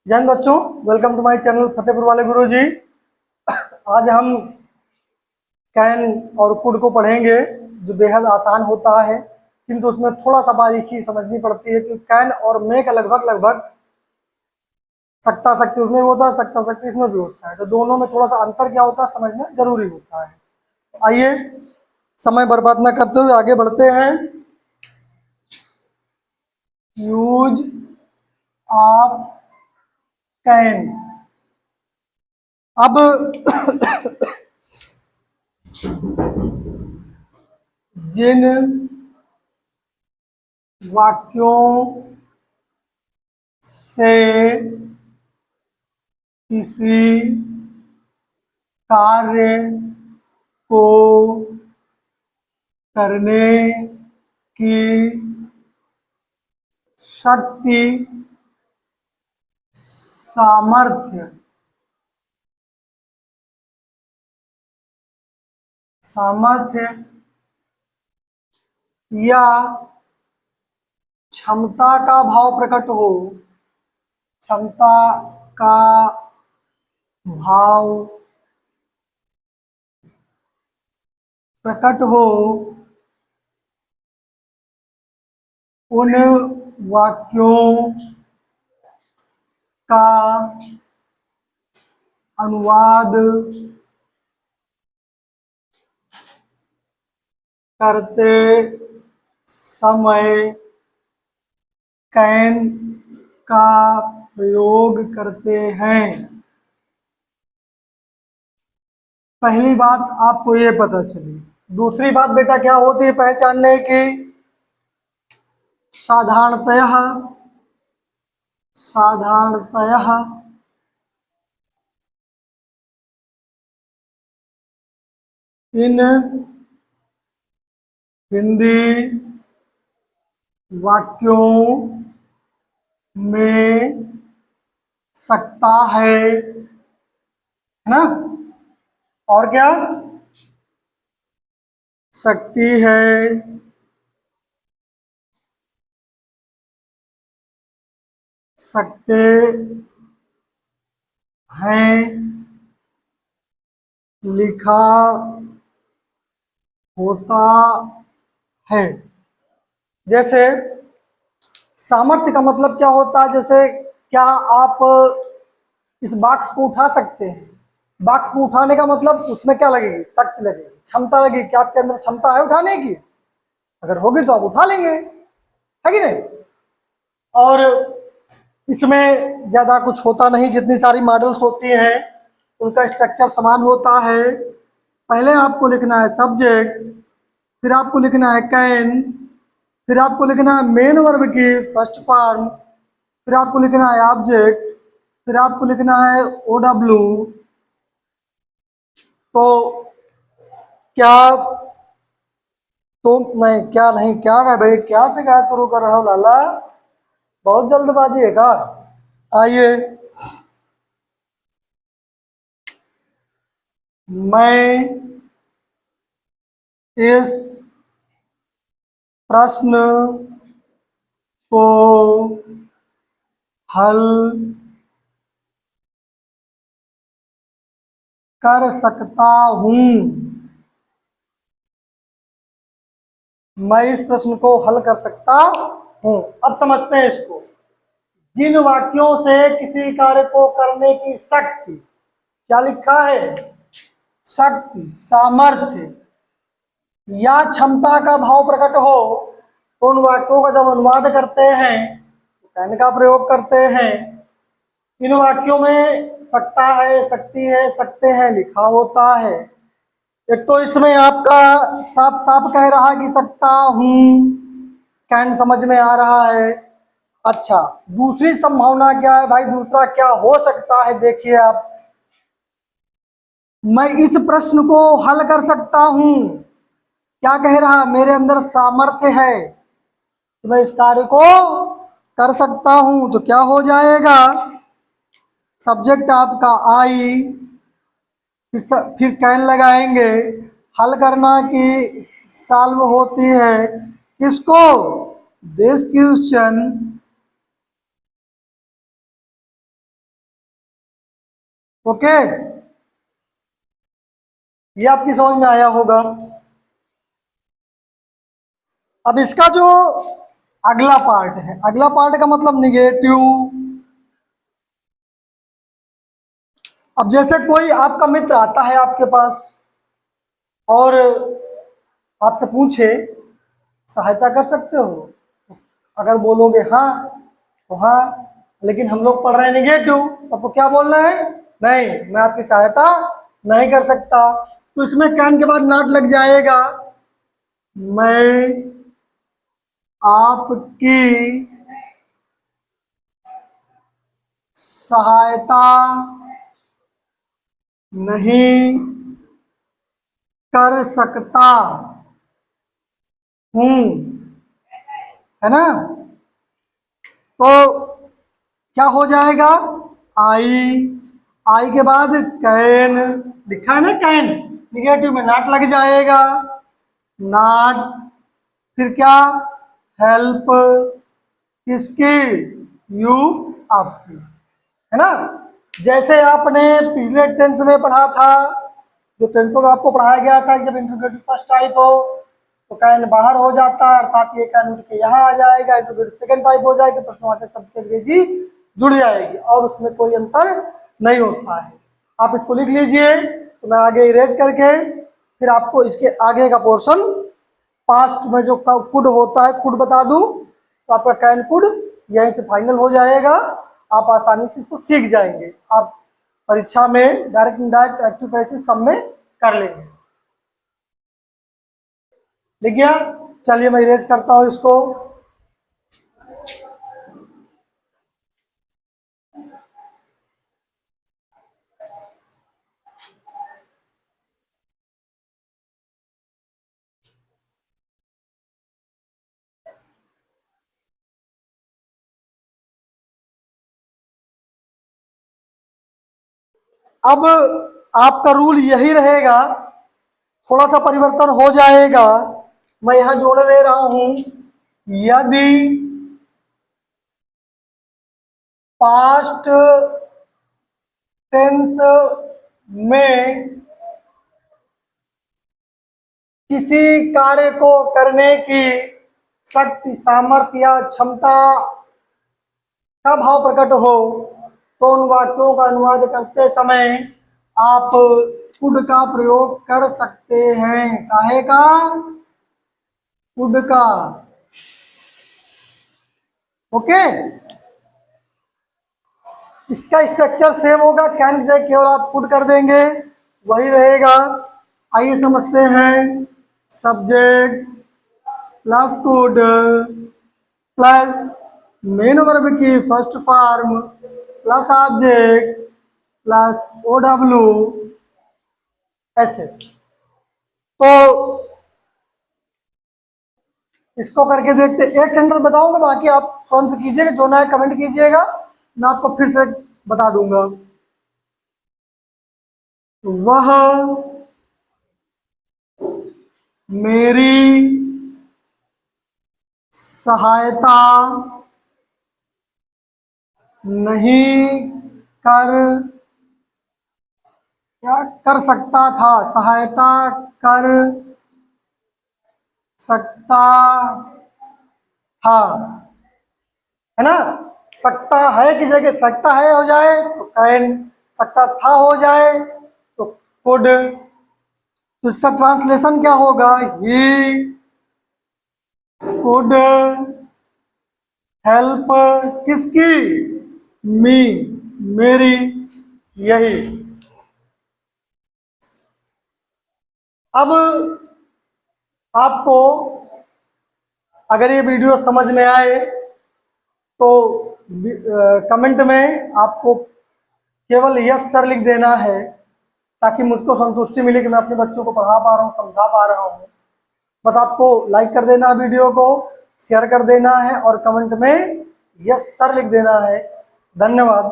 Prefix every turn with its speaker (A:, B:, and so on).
A: जय हिंद बच्चों, welcome to my channel Fatehpur वाले गुरुजी। आज हम कैन और कुड को पढ़ेंगे, जो बेहद आसान होता है, किंतु उसमें थोड़ा सा बारीकी समझनी पड़ती है कि कैन और मे का लगभग लगभग सक्ता शक्ति उसमें भी होता है, सक्ता शक्ति इसमें भी होता है, तो दोनों में थोड़ा सा अंतर क्या होता है समझना जरूरी होता है। आइए समय बर्बाद न करते हुए आगे बढ़ते हैं। Use of can. अब जिन वाक्यों से किसी कार्य को करने की शक्ति, सामर्थ्य या क्षमता का भाव प्रकट हो, क्षमता का भाव प्रकट हो, उन वाक्यों का अनुवाद करते समय कैन का प्रयोग करते हैं। पहली बात आपको ये पता चली। दूसरी बात बेटा क्या होती है पहचानने की? साधारणतः इन हिंदी वाक्यों में सकता है ना, और क्या सकती है, सकते हैं, लिखा होता है। जैसे सामर्थ्य का मतलब क्या होता है? जैसे क्या आप इस बॉक्स को उठा सकते हैं? बॉक्स को उठाने का मतलब उसमें क्या लगेगी? शक्ति लगेगी, क्षमता लगेगी। क्या आपके अंदर क्षमता है उठाने की? अगर होगी तो आप उठा लेंगे, है कि नहीं? और इसमें ज़्यादा कुछ होता नहीं, जितनी सारी मॉडल्स होती हैं उनका स्ट्रक्चर समान होता है। पहले आपको लिखना है सब्जेक्ट, फिर आपको लिखना है कैन, फिर आपको लिखना है मेन वर्ब की फर्स्ट फॉर्म, फिर आपको लिखना है ऑब्जेक्ट, फिर आपको लिखना है ओ डब्ल्यू। तो क्या तुम नहीं क्या नहीं क्या है भाई, क्या से क्या शुरू कर रहे हो लाला? बहुत जल्दबाजी है का? आइए, मैं इस प्रश्न को हल कर सकता हूँ। मैं इस प्रश्न को हल कर सकता हूँ। अब समझते हैं इसको। जिन वाक्यों से किसी कार्य को करने की शक्ति, क्या लिखा है? शक्ति, सामर्थ्य या क्षमता का भाव प्रकट हो, तो उन वाक्यों का जब अनुवाद करते हैं तो कैन का प्रयोग करते हैं। इन वाक्यों में सकता है, सकती है, सकते हैं लिखा होता है। एक तो इसमें आपका साफ साफ कह रहा है कि सकता हूं, कैन समझ में आ रहा है। अच्छा, दूसरी संभावना क्या है भाई? दूसरा क्या हो सकता है? देखिए आप, मैं इस प्रश्न को हल कर सकता हूं। क्या कह रहा? मेरे अंदर सामर्थ्य है तो मैं इस कार्य को कर सकता हूं। तो क्या हो जाएगा? सब्जेक्ट आपका आई, फिर कैन लगाएंगे। हल करना की सॉल्व होती है किसको? दिस क्वेश्चन ओके, ये आपकी समझ में आया होगा। अब इसका जो अगला पार्ट है, अगला पार्ट का मतलब निगेटिव। अब जैसे कोई आपका मित्र आता है आपके पास और आपसे पूछे सहायता कर सकते हो, अगर बोलोगे हाँ तो हाँ, लेकिन हम लोग पढ़ रहे हैं निगेटिव, तो आपको क्या बोलना है? नहीं, मैं आपकी सहायता नहीं कर सकता। तो इसमें कैन के बाद नॉट लग जाएगा। मैं आपकी सहायता नहीं कर सकता हूँ, है ना? तो क्या हो जाएगा? आई, आई के बाद कैन लिखा है ना, कैन, निगेटिव में नॉट लग जाएगा। नॉट, फिर क्या? हेल्प, किसकी? यू, आपकी, है ना? जैसे आपने पिछले टेंस में पढ़ा था, जो टेंसों में आपको पढ़ाया गया था, जब इंट्रोगेटिव फर्स्ट टाइप हो तो कैन बाहर हो जाता है, अर्थात ये कैन उठ के यहाँ आ जाएगा। इंट्रोगेटिव सेकंड टाइप हो जाएगी, प्रश्नवाचक शब्द की अंग्रेजी जुड़ जाएगी और उसमें कोई अंतर नहीं होता है। आप इसको लिख लीजिए, तो मैं आगे इरेज करके फिर आपको इसके आगे का पोर्शन पास्ट में जो कुड होता है कुड बता दूं, तो आपका कैन कुड यहीं से फाइनल हो जाएगा। आप आसानी से इसको सीख जाएंगे, आप परीक्षा में डायरेक्ट इनडायरेक्ट एक्टिव पैसिव सब में कर लेंगे। लिख गया? चलिए मैं इरेज करता हूं इसको। अब आपका रूल यही रहेगा, थोड़ा सा परिवर्तन हो जाएगा। मैं यहां जोड़ दे रहा हूं, यदि पास्ट टेंस में किसी कार्य को करने की शक्ति, सामर्थ्य या क्षमता का भाव प्रकट हो, तो उन वाक्यों का अनुवाद करते समय आप कुड का प्रयोग कर सकते हैं। काहे का? कुड का। ओके, इसका स्ट्रक्चर सेम होगा, कैन की जगह केवल आप कुड कर देंगे, वही रहेगा। आइए समझते हैं। Subject plus could plus main verb की first form plus object plus O W, ऐसे। तो इसको करके देखते, एक सेंटेंस बताऊंगा, बाकी आप स्वयं से कीजिएगा, जो ना है कमेंट कीजिएगा, मैं आपको फिर से बता दूंगा। वह मेरी सहायता नहीं कर, क्या कर सकता था, सहायता कर सकता था, है ना? सकता है की जगह सकता है हो जाए तो कैन, सकता था हो जाए तो कुड। तो इसका ट्रांसलेशन क्या होगा? ही कुड हेल्प, किसकी? मी, मेरी, यही। अब आपको अगर ये वीडियो समझ में आए तो कमेंट में आपको केवल यस सर लिख देना है, ताकि मुझको संतुष्टि मिले कि मैं अपने बच्चों को पढ़ा पा रहा हूँ, समझा पा रहा हूँ। बस आपको लाइक कर देना है, वीडियो को शेयर कर देना है और कमेंट में यस सर लिख देना है। धन्यवाद।